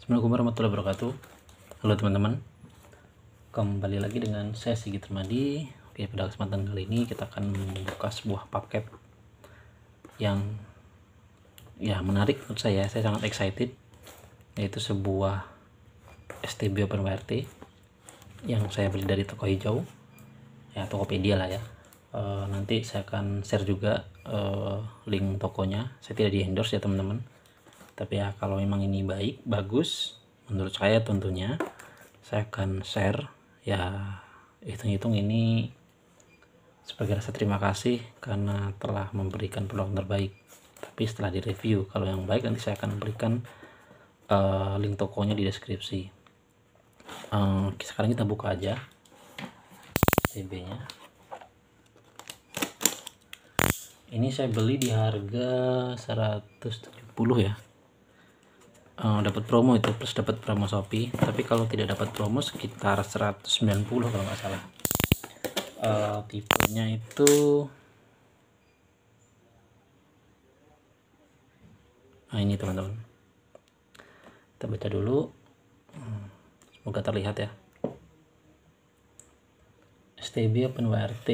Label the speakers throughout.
Speaker 1: Assalamualaikum warahmatullahi wabarakatuh. Halo teman-teman, kembali lagi dengan saya Sigit Ramadi. Oke, pada kesempatan kali ini kita akan membuka sebuah paket yang menarik menurut saya sangat excited, yaitu sebuah STB OpenWrt yang saya beli dari toko hijau, ya Tokopedia lah ya. Nanti saya akan share juga link tokonya. Saya tidak di endorse ya teman-teman, tapi ya kalau memang ini bagus menurut saya, tentunya saya akan share ya. Hitung-hitung ini sebagai rasa terima kasih karena telah memberikan peluang terbaik. Tapi setelah direview, kalau yang baik nanti saya akan berikan link tokonya di deskripsi. Sekarang kita buka aja TB nya. Ini saya beli di harga 170 ya. Dapat promo itu, plus dapat promo Shopee. Tapi kalau tidak dapat promo sekitar 190 kalau nggak salah. Tipenya itu ini teman-teman, kita baca dulu, semoga terlihat ya. STB OpenWrt,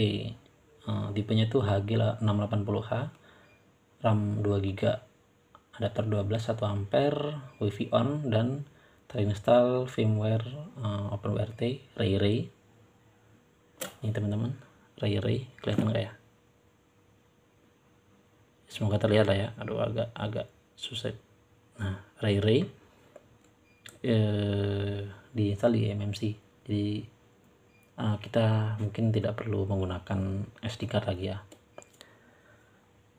Speaker 1: tipenya itu HG680H, RAM 2GB, adapter 12 1 ampere, wifi on, dan terinstall firmware OpenWrt Ray. Ini teman-teman, Ray kelihatan nggak ya? Semoga terlihat lah ya. Aduh, agak susah. Nah, Ray diinstal di MMC, jadi kita mungkin tidak perlu menggunakan SD card lagi ya.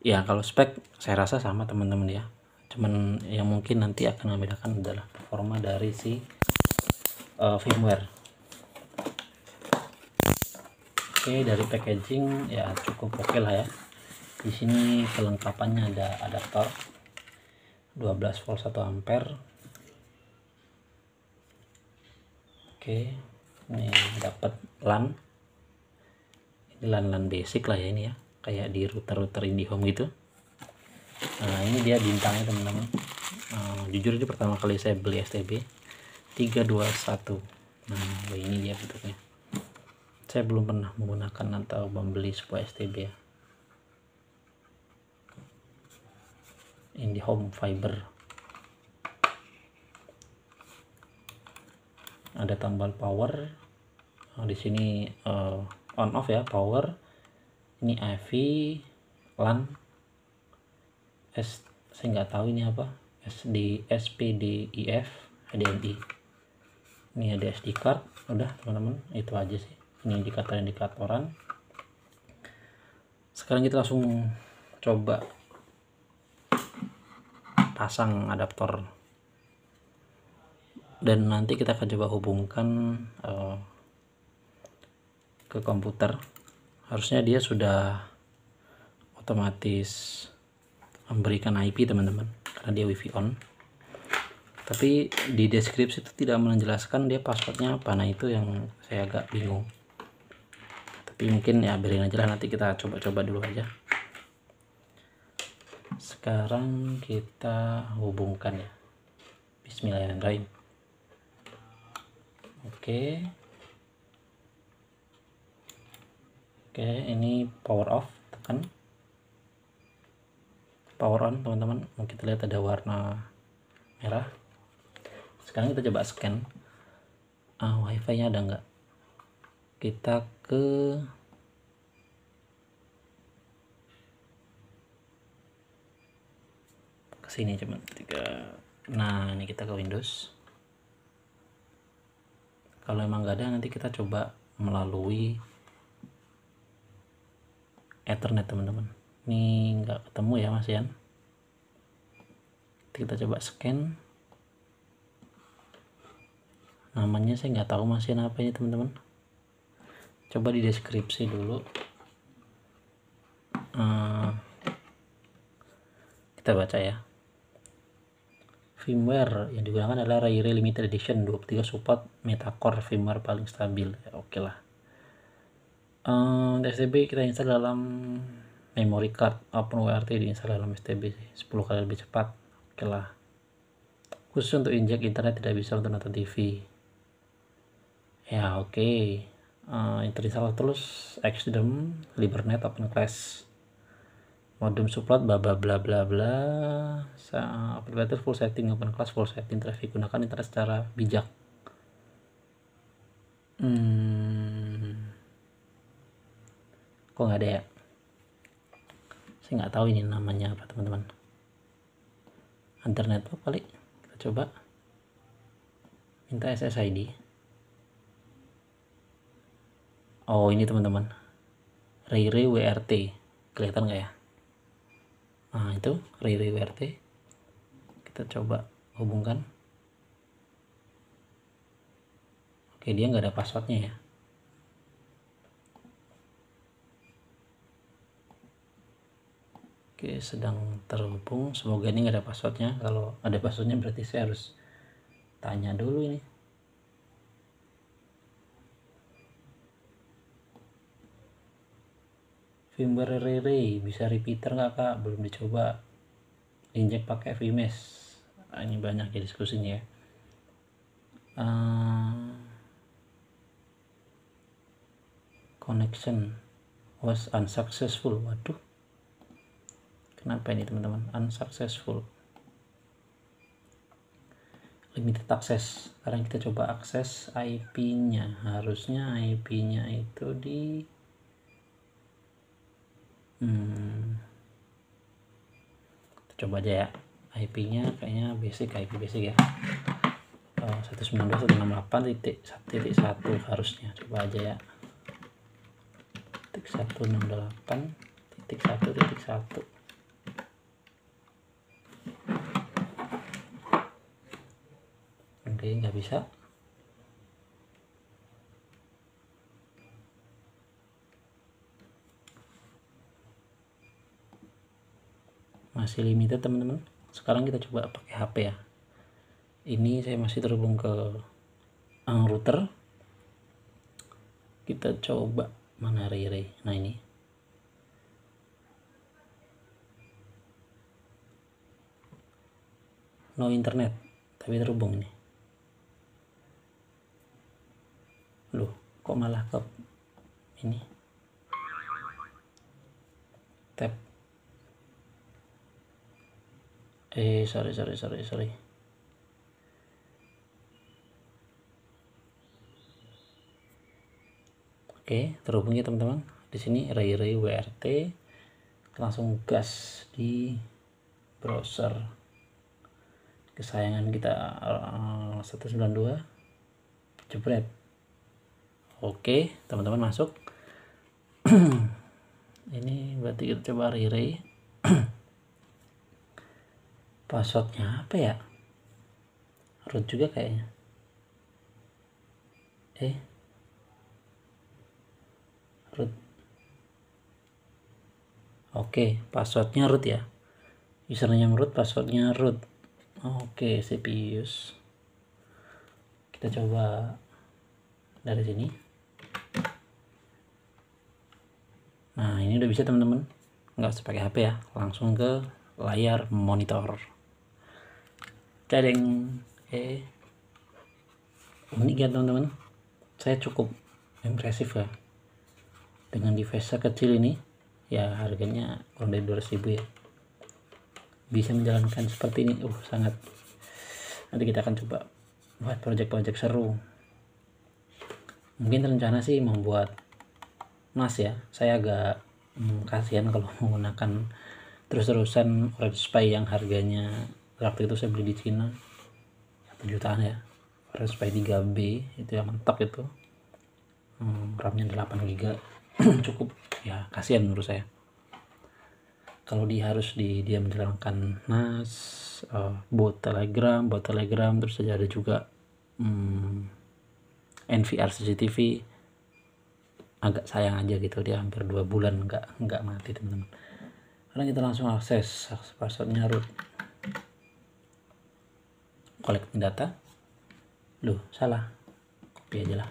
Speaker 1: Ya kalau spek saya rasa sama teman-teman ya, cuman yang mungkin nanti akan membedakan adalah performa dari si firmware. Oke, dari packaging ya cukup oke lah ya. Di sini kelengkapannya ada adaptor 12 volt 1 ampere. Oke, ini dapat LAN. Ini LAN basic lah ya, ini ya, kayak di router IndiHome gitu. Nah, ini dia bintangnya teman-teman. Jujur ini pertama kali saya beli STB 321. Nah, ini dia bentuknya. Saya belum pernah menggunakan atau membeli sebuah STB ya. IndiHome Fiber. Ada tombol power. Di sini on off ya, power. Ini IV, LAN, saya nggak tahu ini apa, SPDIF, HDMI. Ini ada SD card. Udah teman-teman, itu aja sih. Ini indikatoran. Sekarang kita langsung coba pasang adaptor, dan nanti kita akan coba hubungkan ke komputer. Harusnya dia sudah otomatis memberikan IP teman-teman, karena dia wifi on. Tapi di deskripsi itu tidak menjelaskan dia passwordnya apa. Nah, itu yang saya agak bingung. Tapi mungkin ya biarin aja lah, nanti kita coba-coba dulu aja. Sekarang kita hubungkan ya. Bismillahirrahmanirrahim. Oke, ini power off, tekan power on teman-teman. Kita lihat ada warna merah. Sekarang kita coba scan wifi nya ada nggak. Kita ke sini coba. Nah, ini kita ke Windows. Kalau emang nggak ada, nanti kita coba melalui Ethernet teman-teman. Ini nggak ketemu ya Mas Yan. Kita coba scan. Namanya saya nggak tahu Mas Yan apa ini teman-teman. Coba di deskripsi dulu. Kita baca ya. Firmware yang digunakan adalah Ray Limited Edition 23 support Metacore, firmware paling stabil ya, oke lah. STB kita install dalam memory card. OpenWrt diinstal dalam STB 10 kali lebih cepat, oke lah. Khusus untuk injek internet, tidak bisa untuk nonton TV. Ya oke. Terinstall terus Xdem, Libernet, OpenClass, modem support, bla bla bla bla bla. Applicator full setting, OpenClass full setting, traffic, gunakan internet secara bijak. Kok nggak ada ya? Saya nggak tahu ini namanya apa teman-teman. Internet apa kali? Kita coba. Minta SSID. Oh ini teman-teman, Riri WRT, kelihatan nggak ya? Nah itu Riri WRT. Kita coba hubungkan. Oke, dia nggak ada passwordnya ya. Oke, sedang terhubung. Semoga ini nggak ada passwordnya. Kalau ada passwordnya berarti saya harus tanya dulu ini. Firmware Riri bisa repeater nggak kak? Belum dicoba. Injek pakai VMesh. Ini banyak ya diskusinya ya. Connection was unsuccessful. Waduh, kenapa ini teman-teman? Unsuccessful, limited access. Sekarang kita coba akses IP-nya. Harusnya IP-nya itu di kita coba aja ya. IP-nya kayaknya basic, IP basic ya. 192.168.1.1 harusnya. Coba aja ya. 168.1.1. Oke, nggak bisa. Masih limited teman-teman. Sekarang kita coba pakai HP ya. Ini saya masih terhubung ke router. Kita coba mana Riri. Nah ini. No internet, tapi terhubung ini. Loh, kok malah ke ini? Tab. Sorry. Oke, terhubung ya teman-teman. Di sini Riri WRT. Langsung gas di browser kesayangan kita 192. Jebret. Oke, teman-teman masuk. Ini berarti kita coba Riri. Passwordnya apa ya? Root juga kayaknya. Root. Oke, passwordnya root ya. Username root, passwordnya root. Oke, CPU. Kita coba dari sini. Nah, ini udah bisa teman-teman. Nggak usah pakai HP ya, langsung ke layar monitor. Cadeng. Unik ya teman-teman. Saya cukup impresif ya dengan device kecil ini. Ya harganya kurang dari 200.000 ya. Bisa menjalankan seperti ini. Sangat. Nanti kita akan coba buat project-project seru. Mungkin rencana sih membuat NAS ya. Saya agak kasihan kalau menggunakan terus-terusan Orange Pi yang harganya waktu itu saya beli di Cina 1 jutaan ya. Orange Pi 3B itu yang mantap itu. RAM-nya 8 GB. Cukup ya, kasihan menurut saya. Kalau dia menjalankan NAS, bot Telegram, terus saja ada juga NVR CCTV. Agak sayang aja gitu, dia hampir 2 bulan nggak mati teman-teman. Karena kita langsung akses passwordnya root. Collecting data. Loh, salah. Copy aja lah.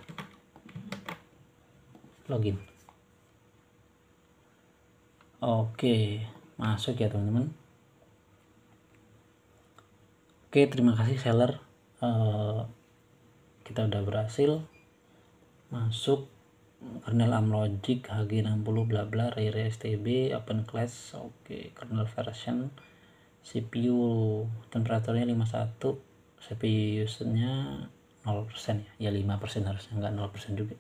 Speaker 1: Login. Oke, masuk ya teman-teman. Oke, terima kasih seller. Kita udah berhasil masuk kernel ARMLogic HG60 bla bla Rare STB open class. Oke, kernel version, CPU temperaturnya 51, CPU usage-nya 0% ya 5% harusnya, enggak 0% juga.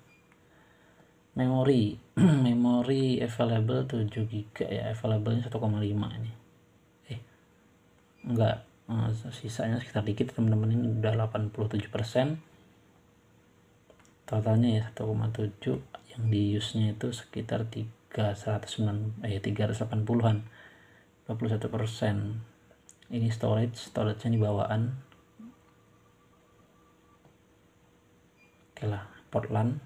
Speaker 1: Memori memori available 7 GB ya, available-nya 1,5 ini. Enggak, sisanya sekitar dikit teman-teman, ini udah 87%. Totalnya ya 1,7, yang di use-nya itu sekitar 380-an, 21%. Ini storage-nya di bawaan. Oke lah, port LAN,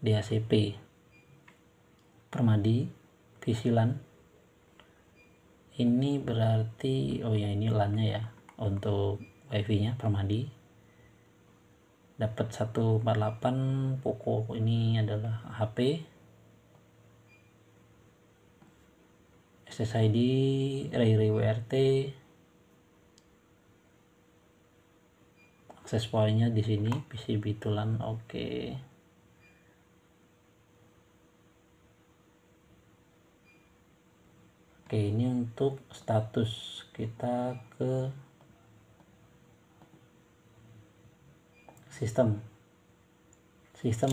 Speaker 1: DHCP, Permadi, VC LAN. Ini berarti, oh ya ini LAN-nya ya, untuk WiFi-nya Permadi. Dapat 148 Poco, ini adalah HP. SSID Rare WRT. Akses point-nya di sini PCB tulan. Oke. Oke, ini untuk status. Kita ke sistem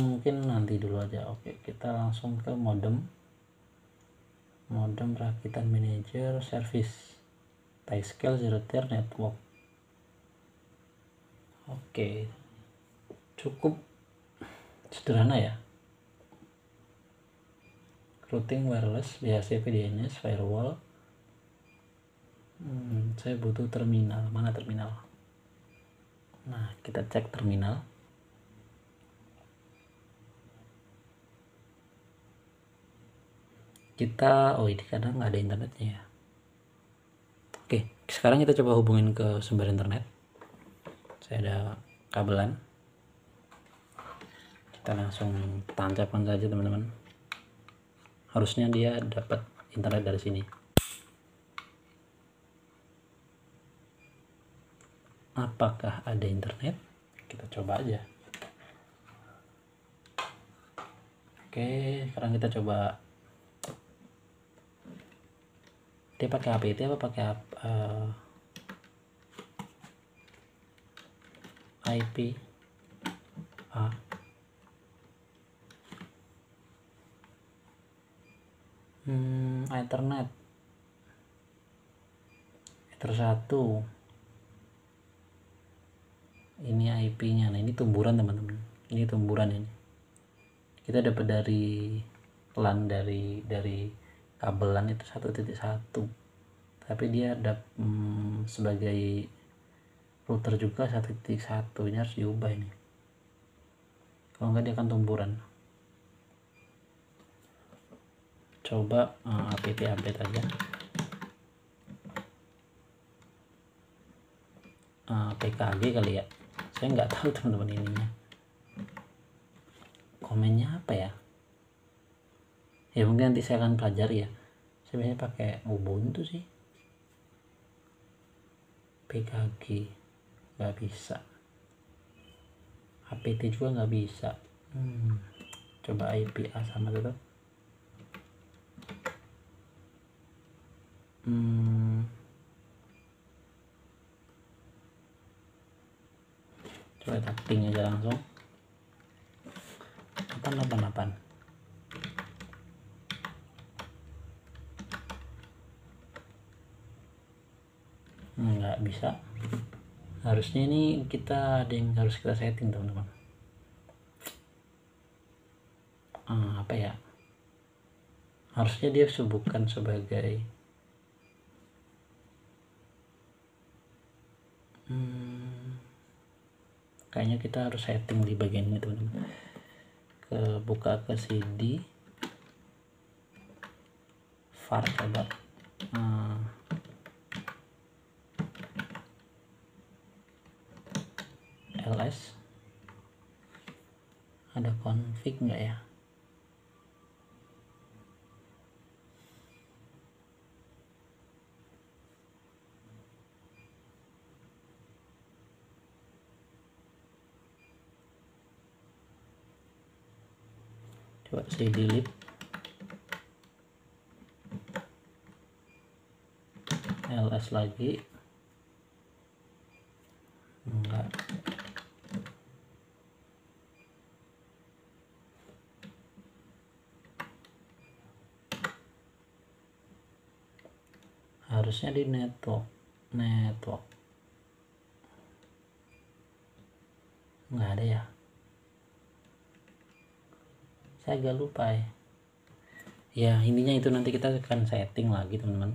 Speaker 1: mungkin nanti dulu aja. Oke, kita langsung ke modem rakitan manager service Taiscale zero tier network. Oke, cukup sederhana ya. Routing wireless, DHCP, DNS, firewall. Saya butuh terminal. Mana terminal? Nah, kita cek terminal. Oh ini kadang nggak ada internetnya ya. Oke, sekarang kita coba hubungin ke sumber internet. Saya ada kabelan. Kita langsung tancapkan saja teman-teman. Harusnya dia dapat internet dari sini. Apakah ada internet? Kita coba aja. Oke, sekarang kita coba. Dia pakai APT apa pakai IP? Ethernet. Ether 1. Ini IP-nya. Nah, ini tumburan teman-teman. Ini tumburan ini. Kita dapat dari LAN dari kabel LAN itu 1.1. Tapi dia ada sebagai router juga 1.1. Ini harus diubah ini. Kalau enggak dia akan tumburan. Coba apt update aja. PKG kali ya. Saya nggak tahu teman-teman ininya. Komennya apa ya? Ya mungkin nanti saya akan pelajari ya. Saya biasanya pakai Ubuntu sih. PKG nggak bisa. apt juga nggak bisa. Coba IPA sama tetap. Coba tapping aja langsung. 888. Nggak bisa. Harusnya ini kita ada yang harus kita setting teman-teman. Apa ya? Harusnya dia bukan sebagai kayaknya kita harus setting di bagian ini teman-teman. Buka ke CD var coba ls ada config nggak ya? Coba saya delete, ls lagi, enggak. Harusnya di network nggak ada ya, saya agak lupa ya. Intinya itu nanti kita akan setting lagi teman-teman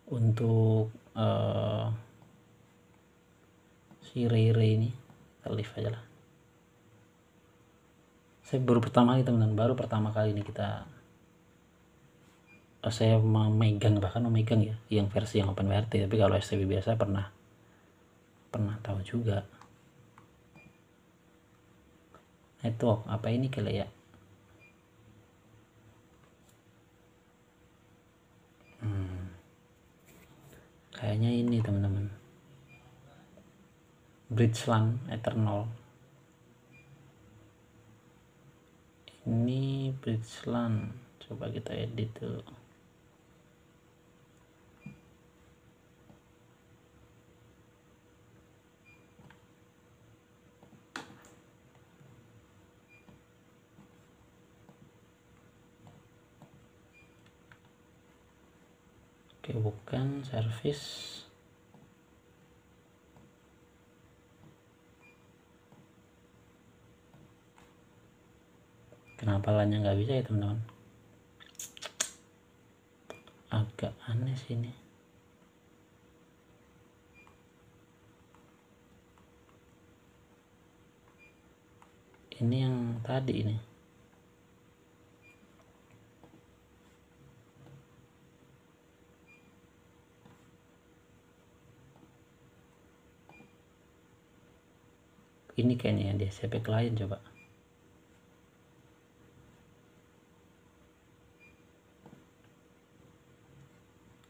Speaker 1: untuk si Ray ini. Kita leave aja lah. Saya baru pertama kali teman-teman, baru pertama kali ini saya memegang ya yang versi yang OpenWrt, tapi kalau STB biasa pernah tahu juga. Network apa ini kali ya? Kayaknya ini teman-teman, Bridgeland Eternal. Ini Bridgeland, coba kita edit tuh. Oke, bukan service. Kenapa LAN-nya nggak bisa ya teman-teman? Agak aneh sih ini. Ini yang tadi ini. Ini kayaknya yang di SCP client, coba.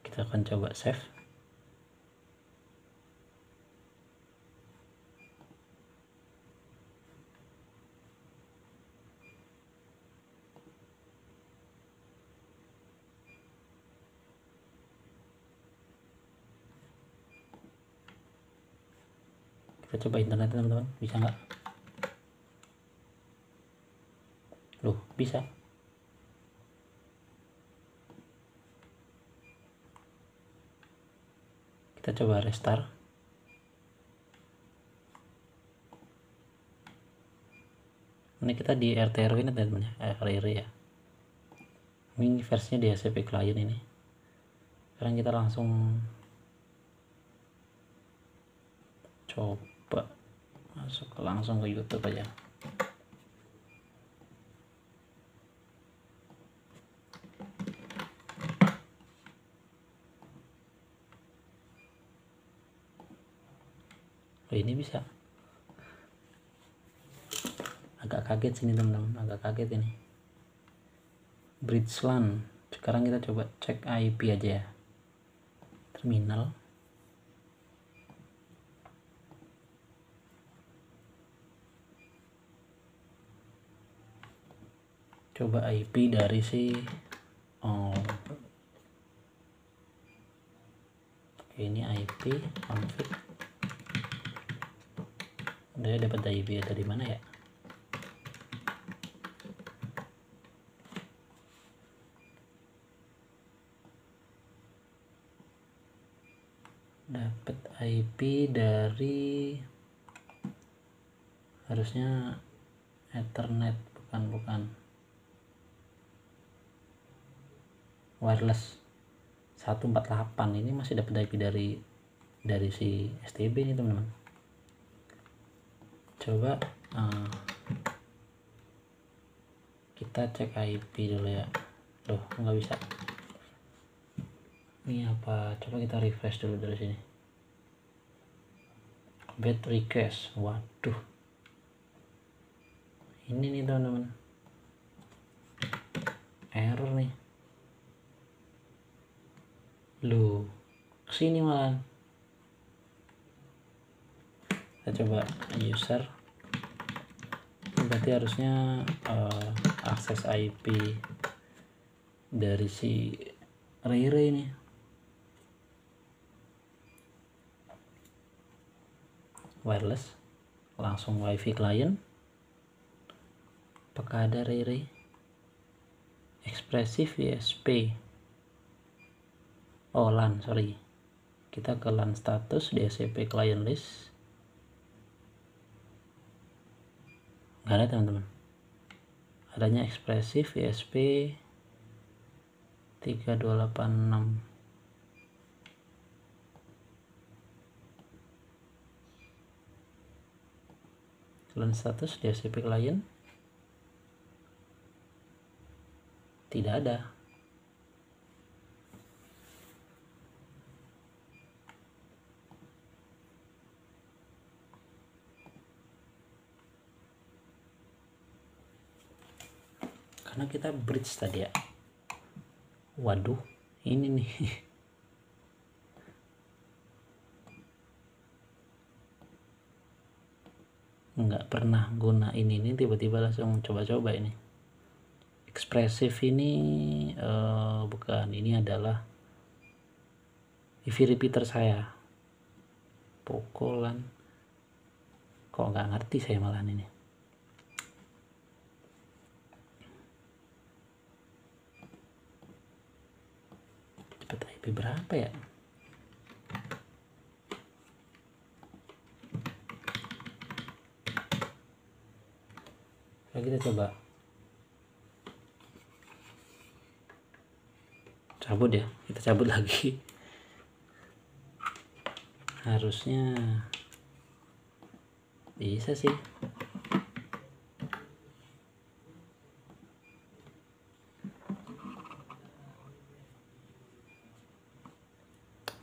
Speaker 1: Kita akan coba save. Kita coba internet teman-teman, bisa nggak? Loh, bisa. Kita coba restart. Ini kita di RT/RW ini teman-teman ya, RW ya. Ini versinya di SCP client ini. Sekarang kita langsung coba masuk langsung ke YouTube aja. Oh, ini bisa. Agak kaget sini teman-teman, agak kaget ini. Bridgeland. Sekarang kita coba cek IP aja ya. Terminal. Coba IP dari si ini IP config. Udah dapat IP dari mana ya? Dapat IP dari, harusnya Ethernet, bukan wireless 148. Ini masih dapat IP dari si STB ini teman-teman. Coba kita cek IP dulu ya. Loh, nggak bisa. Ini apa? Coba kita refresh dulu dari sini. Bad request. Waduh. Ini nih teman-teman. Error nih. Loh, kesini malah. Kita coba user berarti harusnya akses IP dari si Ray ini. Wireless, langsung WiFi client. Apakah ada Ray? Expressive ESP. Oh, LAN, sorry. Kita ke LAN status DHCP client list. Nggak ada teman-teman. Adanya Expressive ESP 3286. LAN status DHCP client tidak ada. Karena kita bridge tadi ya. Waduh, ini nih. Nggak pernah guna ini tiba-tiba langsung coba-coba ini. Expressive ini bukan, ini adalah IV repeater saya. Pokolan. Kok nggak ngerti saya malah ini. IP berapa ya? Kita coba cabut ya, kita cabut lagi. Harusnya bisa sih.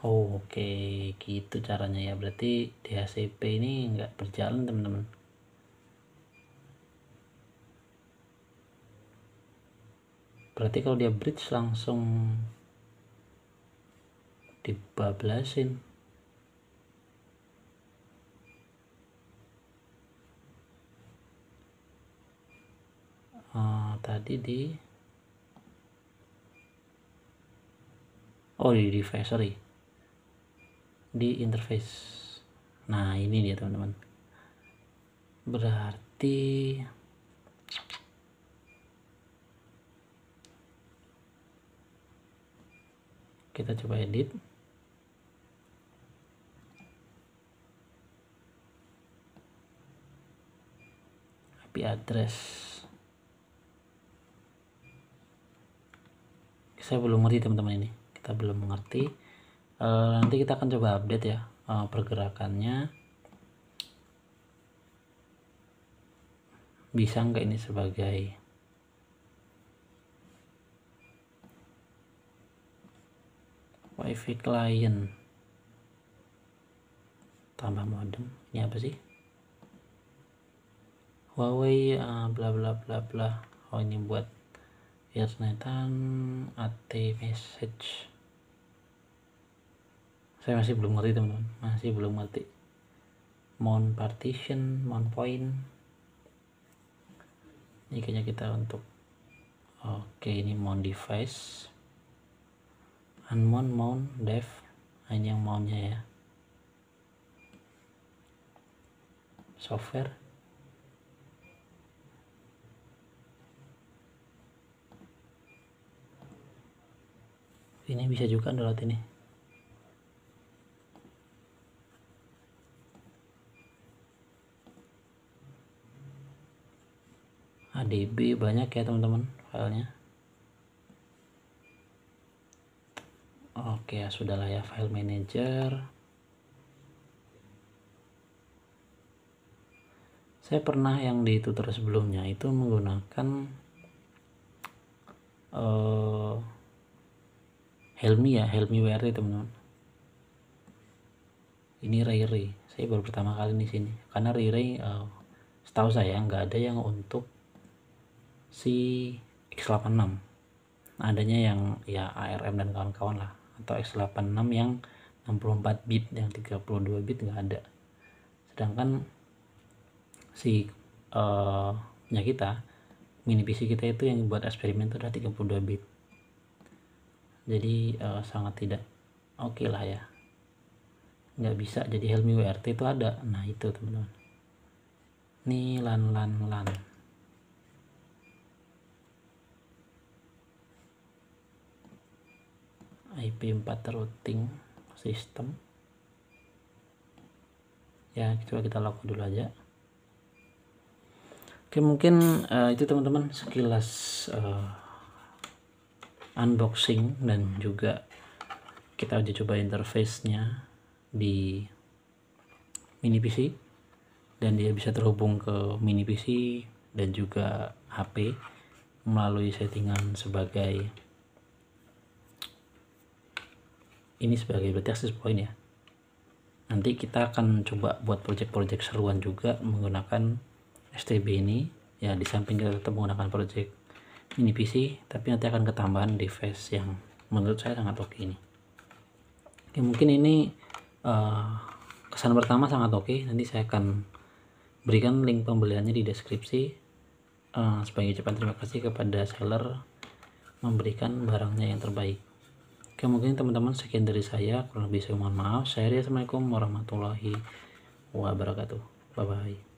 Speaker 1: Oh, oke, gitu caranya ya. Berarti DHCP ini nggak berjalan teman-teman. Berarti kalau dia bridge langsung dibablasin. Tadi di device, sorry, di interface. Nah, ini dia teman-teman. Berarti kita coba edit. IP address. Saya belum ngerti teman-teman ini. Kita belum mengerti. Nanti kita akan coba update ya pergerakannya. Bisa nggak ini sebagai WiFi client tambah modem. Ini apa sih? Huawei bla bla bla bla. Oh, ini buat Ethernetan AT message. Saya masih belum ngerti teman-teman, masih belum ngerti. Mount partition, mount point. Ini kayaknya kita untuk ini mount device, unmount, mount, dev. Ini yang mountnya ya. Software. Ini bisa juga download ini. ADB banyak ya teman-teman filenya. Oke, ya sudahlah ya, file manager. Saya pernah yang di tutorial sebelumnya itu menggunakan Helmi ya, Helmi WRT teman-teman. Ini Ray. Saya baru pertama kali di sini karena Ray setahu saya nggak ada yang untuk si X86. Adanya yang ya ARM dan kawan-kawan lah, atau X86 yang 64 bit, yang 32 bit nggak ada. Sedangkan si laptopnya kita, mini PC kita itu yang buat eksperimen itu udah 32 bit. Jadi sangat tidak oke lah ya, nggak bisa. Jadi Helmi WRT itu ada, nah itu teman-teman, nih LAN IP4 routing system ya. Coba kita lakukan dulu aja. Oke, mungkin itu teman-teman sekilas unboxing dan juga kita uji coba interface-nya di mini PC, dan dia bisa terhubung ke mini PC dan juga HP melalui settingan sebagai ini, sebagai berarti access point ya. Nanti kita akan coba buat project-project seruan juga menggunakan STB ini ya. Di samping kita tetap menggunakan project mini PC, tapi nanti akan ketambahan device yang menurut saya sangat oke ini. Oke, mungkin ini kesan pertama sangat oke. Nanti saya akan berikan link pembeliannya di deskripsi. Sebagai ucapan terima kasih kepada seller memberikan barangnya yang terbaik. Oke, mungkin teman-teman sekian dari saya, kurang lebih saya mohon maaf. Assalamualaikum warahmatullahi wabarakatuh. Bye bye.